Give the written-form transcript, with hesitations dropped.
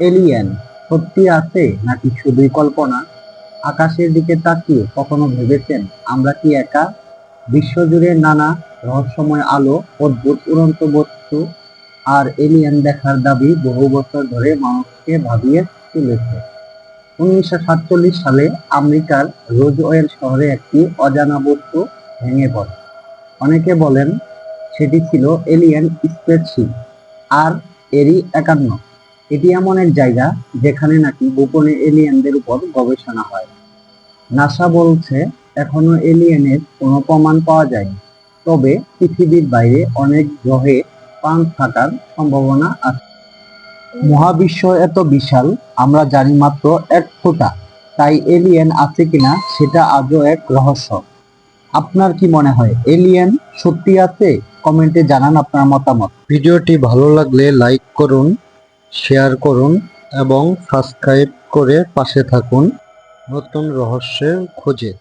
Alien সত্যি আছে নাকি শুধুই কল্পনা? আকাশের দিকে তাকিয়ে কখনো ভেবেছেন আমরা কি একা? বিশ্বজুড়ে নানা রহস্যময় আলো, অদ্ভুত উড়ন্ত বস্তু আর এলিয়েন দেখার দাবি বহু বছর ধরে মানুষকে ভাবিয়ে তুলেছে। 1947 সালে আমেরিকার রোজওয়েল শহরে একটি অজানা বস্তু ভেঙে পড়ে। অনেকে বলেন সেটি ছিল এলিয়েন স্পেসশিপ, আর এরই 51। এটি এমন এক জায়গা যেখানে নাকি গোপনে এলিয়েনদের উপর গবেষণা হয়। নাসা বলছে এখনো এলিয়েনের কোনো প্রমাণ পাওয়া যায়নি, তবে পৃথিবীর বাইরে অনেক গ্রহে প্রাণ থাকার সম্ভাবনা আছে। মহাবিশ্ব এত বিশাল, আমরা জানি মাত্র এক ফোঁটা, তাই এলিয়েন আছে কিনা সেটা আজও এক রহস্য। আপনার কি মনে হয় এলিয়েন সত্যি আছে? কমেন্টে জানান আপনার মতামত। ভিডিওটি ভালো লাগলে লাইক করুন, শেয়ার করুন এবং সাবস্ক্রাইব করে পাশে থাকুন নতুন রহস্যের খোঁজে।